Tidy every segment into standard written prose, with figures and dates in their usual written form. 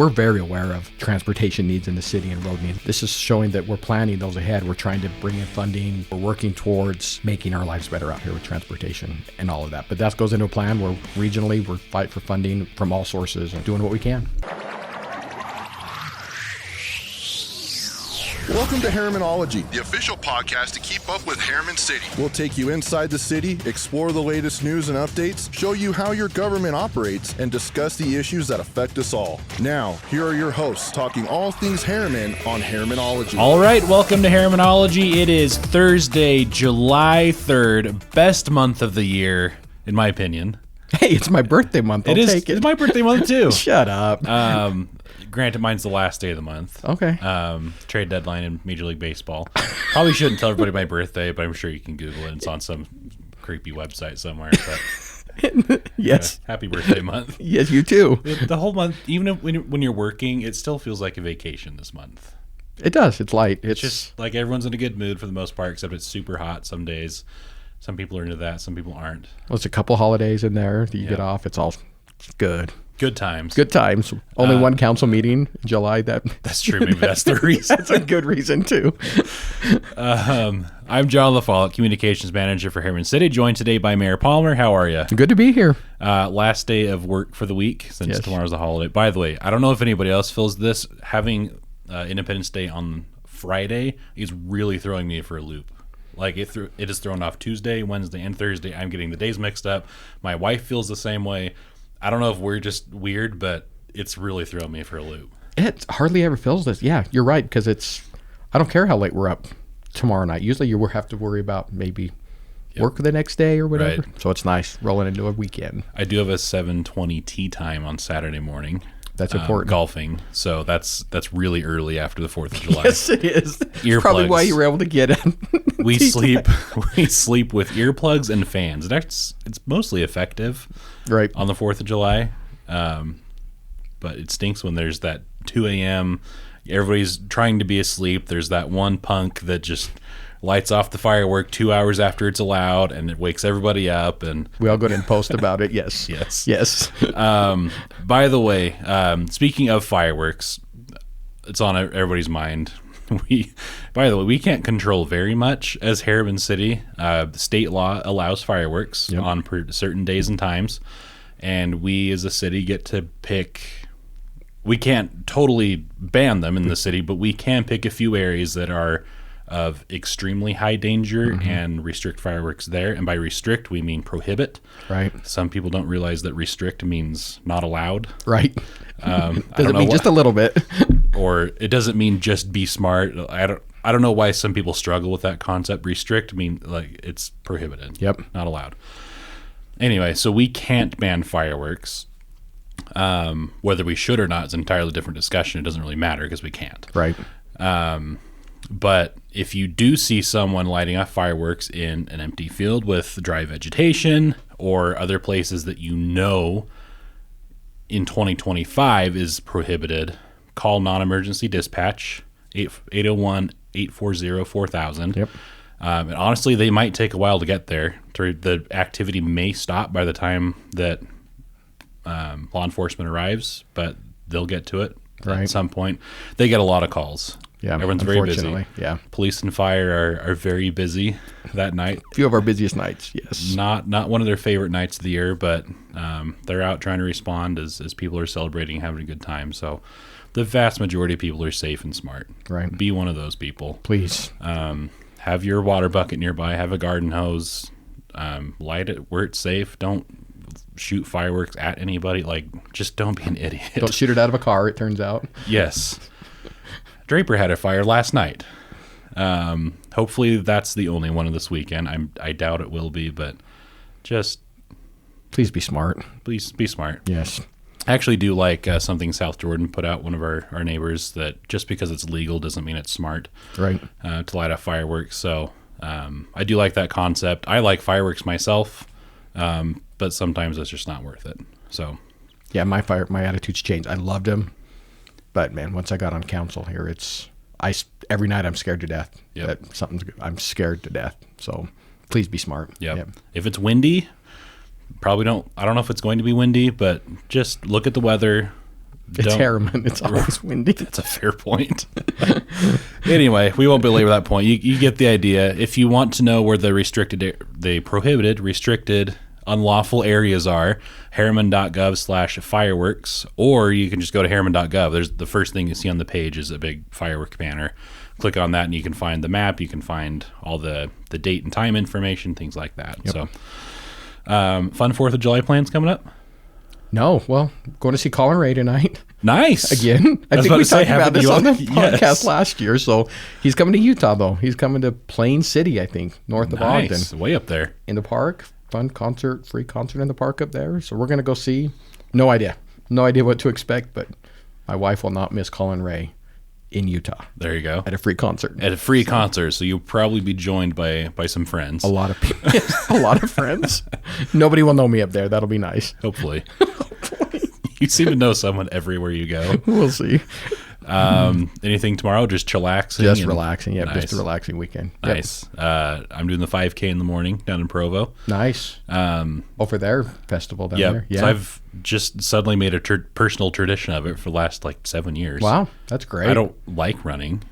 we're very aware of transportation needs in the city and road needs. This is showing that we're planning those ahead. We're trying to bring in funding. We're working towards making our lives better out here with transportation and all of that. But that goes into a plan where regionally we're fight for funding from all sources and doing what we can. Welcome to Herrimanology, the official podcast to keep up with Herriman City. We'll take you inside the city, explore the latest news and updates, show you how your government operates, and discuss the issues that affect us all. Now, here are your hosts talking all things Herriman on Herrimanology. All right, welcome to Herrimanology. It is Thursday, July 3rd, best month of the year, in my opinion. Hey, it's my birthday month. I'll take it. It's my birthday month, too. Shut up. Granted, mine's the last day of the month. Okay. Trade deadline in Major League Baseball. Probably shouldn't tell everybody my birthday, but I'm sure you can Google it. It's on some creepy website somewhere. But yes. Happy birthday month. Yes, you too. The whole month, even if, when you're working, it still feels like a vacation this month. It does. It's light. It's just like everyone's in a good mood for the most part, except it's super hot some days. Some people are into that. Some people aren't. Well, it's a couple holidays in there that you get off. It's all good. Good times. Good times. Only one council meeting in July. That's true. Maybe that's the reason. That's a good reason, too. I'm John LaFollette, Communications Manager for Herriman City, joined today by Mayor Palmer. How are you? Good to be here. Last day of work for the week since tomorrow's a holiday. By the way, I don't know if anybody else feels this. Having Independence Day on Friday is really throwing me for a loop. Like it is thrown off Tuesday, Wednesday, and Thursday. I'm getting the days mixed up. My wife feels the same way. I don't know if we're just weird, but it's really thrown me for a loop. It hardly ever feels this. Yeah, you're right, because I don't care how late we're up tomorrow night. Usually you have to worry about maybe work the next day or whatever. Right. So it's nice rolling into a weekend. I do have a 7:20 tea time on Saturday morning. That's important. Golfing. So that's really early after the 4th of July. Yes, it is. Earplugs. Probably why you were able to get it. We sleep with earplugs and fans. It's mostly effective on the 4th of July. But it stinks when there's that 2 a.m. Everybody's trying to be asleep. There's that one punk that just lights off the firework 2 hours after it's allowed, and it wakes everybody up. And we all go to and post about it. Yes. Yes. By the way, speaking of fireworks, it's on everybody's mind. We can't control very much as Herriman City. State law allows fireworks on certain days and times, and we as a city get to pick. We can't totally ban them in the city, but we can pick a few areas that are of extremely high danger and restrict fireworks there. And by restrict, we mean prohibit. Right. Some people don't realize that restrict means not allowed. Right. Does it mean just a little bit? Or it doesn't mean just be smart. I don't know why some people struggle with that concept. Restrict mean like it's prohibited. Yep. Not allowed. Anyway, so we can't ban fireworks. Whether we should or not is an entirely different discussion. It doesn't really matter because we can't. Right. But if you do see someone lighting off fireworks in an empty field with dry vegetation or other places that you know in 2025 is prohibited, call non-emergency dispatch, 801-840-4000. Yep. And honestly, they might take a while to get there. The activity may stop by the time that law enforcement arrives, but they'll get to it at some point. They get a lot of calls. Yeah, everyone's very busy. Yeah, police and fire are very busy that night. A few of our busiest nights. Yes, not one of their favorite nights of the year, but they're out trying to respond as people are celebrating and having a good time. So the vast majority of people are safe and smart. Right. Be one of those people, please. Have your water bucket nearby. Have a garden hose. Light it where it's safe. Don't shoot fireworks at anybody. Like, just don't be an idiot. Don't shoot it out of a car. It turns out. Yes. Draper had a fire last night. Hopefully that's the only one of this weekend. I doubt it will be, but just please be smart. Please be smart. Yes. I actually do like something South Jordan put out, one of our neighbors, that just because it's legal doesn't mean it's smart. Right. To light off fireworks. So I do like that concept. I like fireworks myself, but sometimes it's just not worth it. So yeah, my attitude's changed. I loved them. But man, once I got on council here, every night I'm scared to death. Yep. That I'm scared to death. So please be smart. Yep. If it's windy, I don't know if it's going to be windy, but just look at the weather, It's Herriman. It's always windy. That's a fair point. Anyway, we won't belabor that point. You get the idea. If you want to know where the prohibited, restricted, unlawful areas are, harriman.gov/fireworks, or you can just go to harriman.gov. There's the first thing you see on the page is a big firework banner. Click on that and you can find the map. You can find all the date and time information, things like that. Yep. So, fun 4th of July plans coming up? No, well, going to see Colin Ray tonight. Nice. Again. I think we talked about this on the podcast Yes. last year. So he's coming to Utah, though. He's coming to Plain City, I think, north of Ogden. Nice. Way up there. In the park. Fun concert, free concert in the park up there. So we're going to go see. No idea what to expect, but my wife will not miss Colin Ray in Utah There you go. at a free concert. At a free concert, so you'll probably be joined by some friends. A lot of people, a lot of friends. Nobody will know me up there. That'll be nice. Hopefully. You seem to know someone everywhere you go. We'll see. Anything tomorrow? Just chillaxing? Just relaxing. Yeah, Nice. just a relaxing weekend. Yep. Nice. I'm doing the 5K in the morning down in Provo. Nice. For their festival down there. Yeah. So I've just suddenly made a personal tradition of it for the last 7 years. Wow, that's great. I don't like running.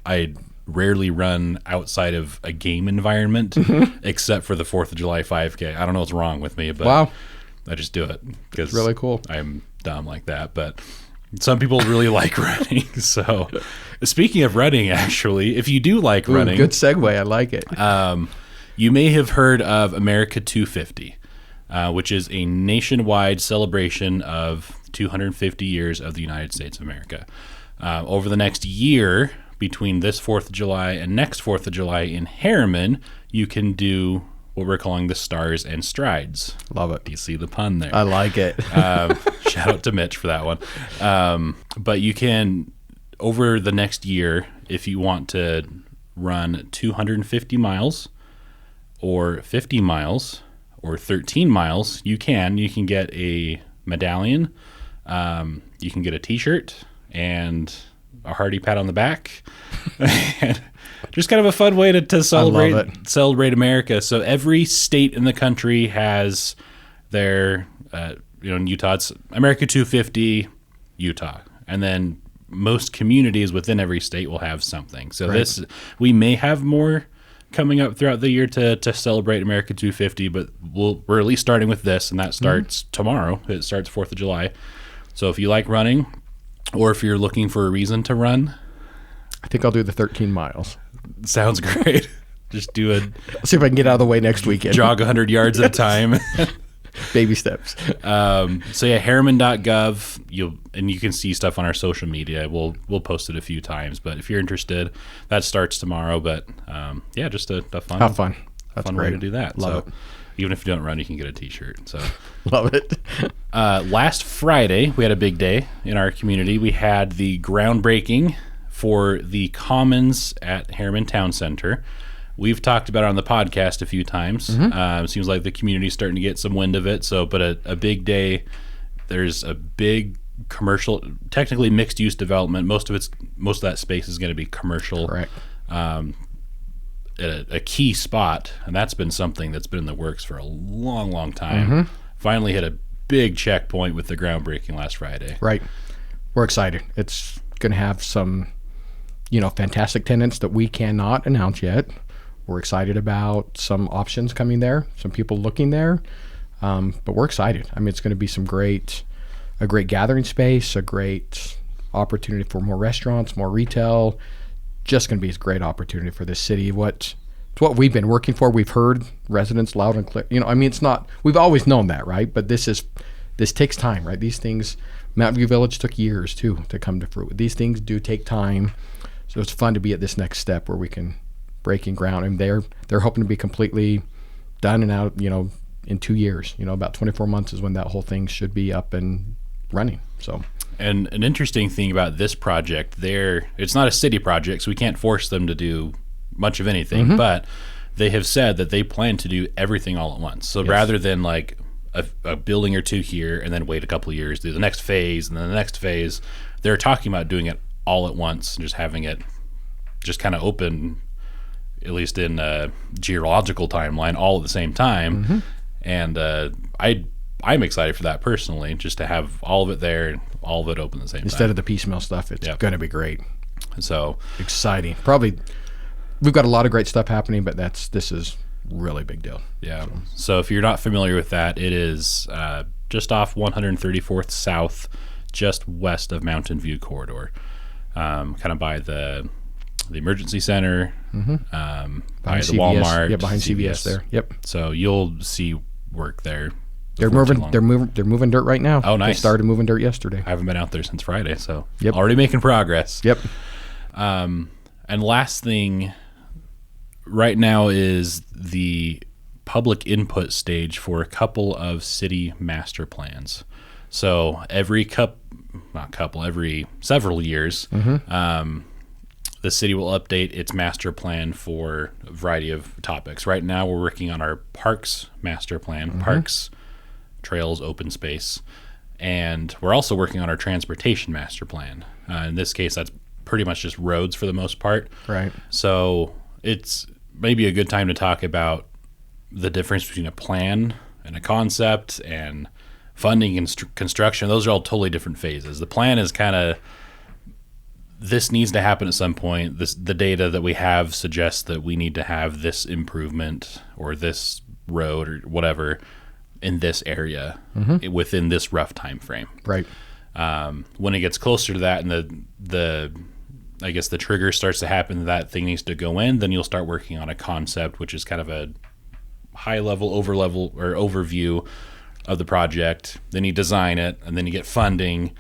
I rarely run outside of a game environment, except for the 4th of July 5K. I don't know what's wrong with me, but Wow. I just do it because Really cool. I'm dumb like that. But some people really like running. So speaking of running, actually, if you do like running, Good segue. I like it. you may have heard of America 250, which is a nationwide celebration of 250 years of the United States of America. Over the next year, between this 4th of July and next 4th of July in Herriman, you can do what we're calling the Stars and Strides. Love it. Do you see the pun there? I like it. Shout out to Mitch for that one. But you can, over the next year, if you want to run 250 miles or 50 miles or 13 miles, you can get a medallion. You can get a t-shirt and a hearty pat on the back. And just kind of a fun way to celebrate America. So every state in the country has their, in Utah, it's America 250 Utah. And then most communities within every state will have something. So we may have more coming up throughout the year to celebrate America 250, but we're at least starting with this, and that starts tomorrow. It starts 4th of July. So if you like running, or if you're looking for a reason to run, I think I'll do the 13 miles. sounds great. Just do a Let's see if I can get out of the way next weekend. jog 100 yards at a time. Baby steps. So yeah, harriman.gov. You can see stuff on our social media. We'll post it a few times, but if you're interested, that starts tomorrow. But just a fun, Have fun. That's fun great. way to do that. Love it. Even if you don't run, you can get a t-shirt. So Love it. last Friday, we had a big day in our community. We had the groundbreaking for the Commons at Herriman Town Center. We've talked about it on the podcast a few times. Seems like the community's starting to get some wind of it. So, but a big day. There's a big commercial, technically mixed use development. Most of that space is going to be commercial. Correct. A key spot, and that's been something that's been in the works for a long, long time. Finally hit a big checkpoint with the groundbreaking last Friday. Right. We're excited. It's going to have some, fantastic tenants that we cannot announce yet. We're excited about some options coming there, some people looking there, but we're excited. I mean, it's going to be a great gathering space, a great opportunity for more restaurants, more retail. Just going to be a great opportunity for this city. It's what we've been working for. We've heard residents loud and clear. It's not. We've always known that, right? But this takes time, right? These things, Mountain View Village took years too to come to fruit. These things do take time, so it's fun to be at this next step where we can breaking ground. And they're hoping to be completely done and out, in 2 years. About 24 months is when that whole thing should be up and running. So. And an interesting thing about this project, it's not a city project, so we can't force them to do much of anything, but they have said that they plan to do everything all at once. So rather than like a building or two here and then wait a couple of years, do the next phase and then the next phase, they're talking about doing it all at once and just having it just kind of open, at least in a geological timeline, all at the same time. And I I'm excited for that personally, just to have all of it there and all of it open at the same time. Instead of the piecemeal stuff, it's going to be great. So exciting. Probably we've got a lot of great stuff happening, but this is really big deal. Yeah. So if you're not familiar with that, it is just off 134th South, just west of Mountain View Corridor, kind of by the emergency center, by the CVS, Walmart. Yeah, behind CVS there. Yep. So you'll see work there. They're moving dirt right now. Oh, nice. They started moving dirt yesterday. I haven't been out there since Friday, so Yep. already making progress. Yep. And last thing right now is the public input stage for a couple of city master plans. So every several years, the city will update its master plan for a variety of topics. Right now, we're working on our parks master plan, parks, trails, open space, and we're also working on our transportation master plan. In this case, that's pretty much just roads for the most part. Right. So it's maybe a good time to talk about the difference between a plan and a concept and funding and construction. Those are all totally different phases. The plan is kind of, this needs to happen at some point. The data that we have suggests that we need to have this improvement or this road or whatever in this area within this rough time frame. Right. When it gets closer to that and the I guess the trigger starts to happen, that thing needs to go in, then you'll start working on a concept, which is kind of a high level, overview of the project. Then you design it, and then you get funding,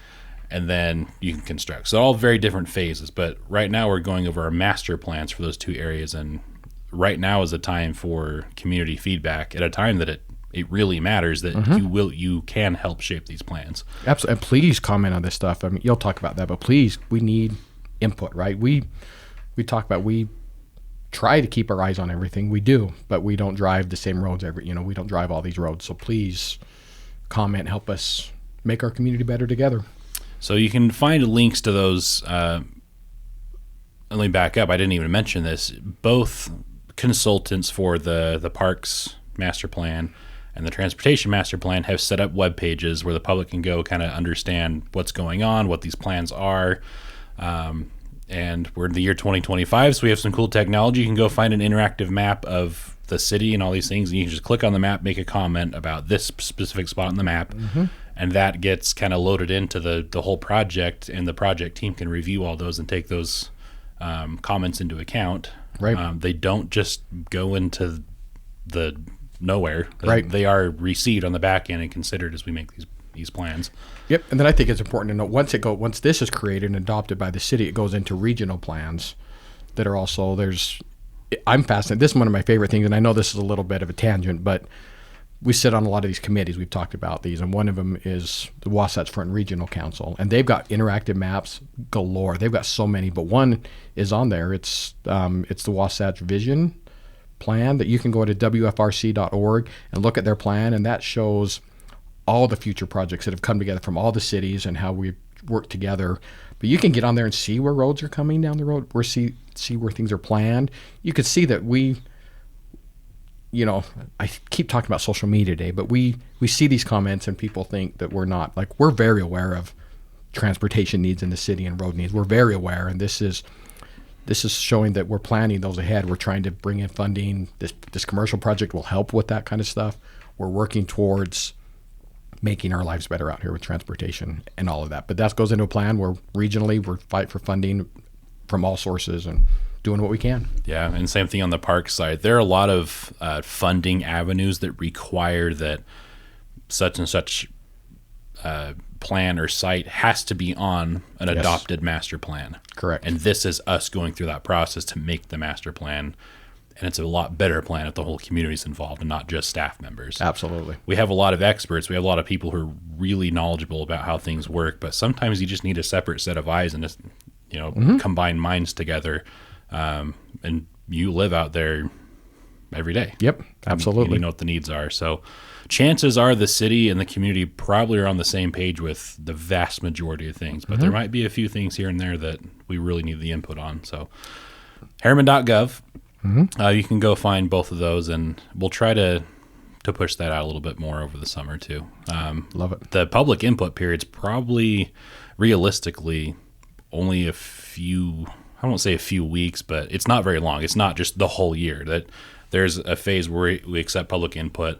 and then you can construct. So all very different phases. But right now we're going over our master plans for those two areas, and right now is a time for community feedback at a time that it really matters that you can help shape these plans. Absolutely. And please comment on this stuff. I mean, you'll talk about that, but please, we need input, right? We try to keep our eyes on everything. We do, but we don't drive the same roads we don't drive all these roads. So please comment, help us make our community better together. So you can find links to those. Let me back up. I didn't even mention this. Both consultants for the parks master plan and the transportation master plan have set up web pages where the public can go kind of understand what's going on, what these plans are. And we're in the year 2025, so we have some cool technology. You can go find an interactive map of the city and all these things, and you can just click on the map, make a comment about this specific spot on the map, and that gets kind of loaded into the whole project, and the project team can review all those and take those comments into account. Right. They don't just go into the nowhere. Right. They are received on the back end and considered as we make these plans. Yep. And then I think it's important to note once this is created and adopted by the city, it goes into regional plans that are also I'm fascinated. This is one of my favorite things, and I know this is a little bit of a tangent, but we sit on a lot of these committees. We've talked about these, and one of them is the Wasatch Front Regional Council, and they've got interactive maps galore. They've got so many, but one is on there. It's the Wasatch Vision Plan that you can go to wfrc.org and look at their plan, and that shows all the future projects that have come together from all the cities and how we work together. But you can get on there and see where roads are coming down the road, see where things are planned. You could see that I keep talking about social media today, but we see these comments and people think that we're not. Like, we're very aware of transportation needs in the city and road needs. We're very aware, and this is showing that we're planning those ahead. We're trying to bring in funding. This commercial project will help with that kind of stuff. We're working towards making our lives better out here with transportation and all of that. But that goes into a plan where regionally we're fight for funding from all sources and doing what we can. Yeah, and same thing on the park side. There are a lot of funding avenues that require that such and such plan or site has to be on an adopted master plan. Correct. And this is us going through that process to make the master plan. And it's a lot better plan if the whole community is involved and not just staff members. Absolutely. We have a lot of experts. We have a lot of people who are really knowledgeable about how things work, but sometimes you just need a separate set of eyes and just, combine minds together. And you live out there every day. Yep, absolutely. And you know what the needs are. So chances are the city and the community probably are on the same page with the vast majority of things, but there might be a few things here and there that we really need the input on. So Herriman.gov. You can go find both of those, and we'll try to to push that out a little bit more over the summer too. Love it. The public input period's probably realistically only a few, I won't say a few weeks, but it's not very long. It's not just the whole year. That there's a phase where we accept public input,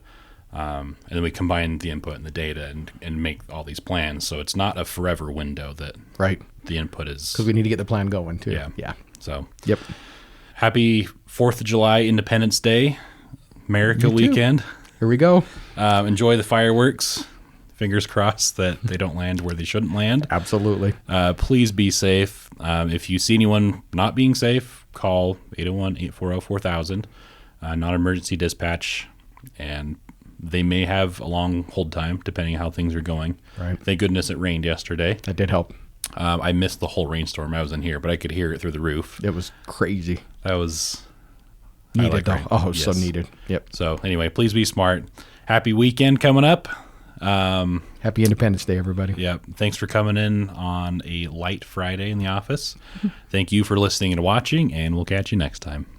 and then we combine the input and the data and make all these plans. So it's not a forever window that Right. the input is. Because we need to get the plan going too. Yeah. Yeah. So Yep. happy 4th of July, Independence Day, America weekend. Here we go. Enjoy the fireworks. Fingers crossed that they don't land where they shouldn't land. Absolutely. Please be safe. If you see anyone not being safe, call 801-840-4000, non-emergency dispatch, and they may have a long hold time depending on how things are going. Right. Thank goodness it rained yesterday. That did help. I missed the whole rainstorm. I was in here, but I could hear it through the roof. It was crazy. That was Needed like though. rain. Oh, so Yes. needed. Yep. So anyway, please be smart. Happy weekend coming up. Happy Independence Day, everybody. Yep. Thanks for coming in on a light Friday in the office. Thank you for listening and watching, and we'll catch you next time.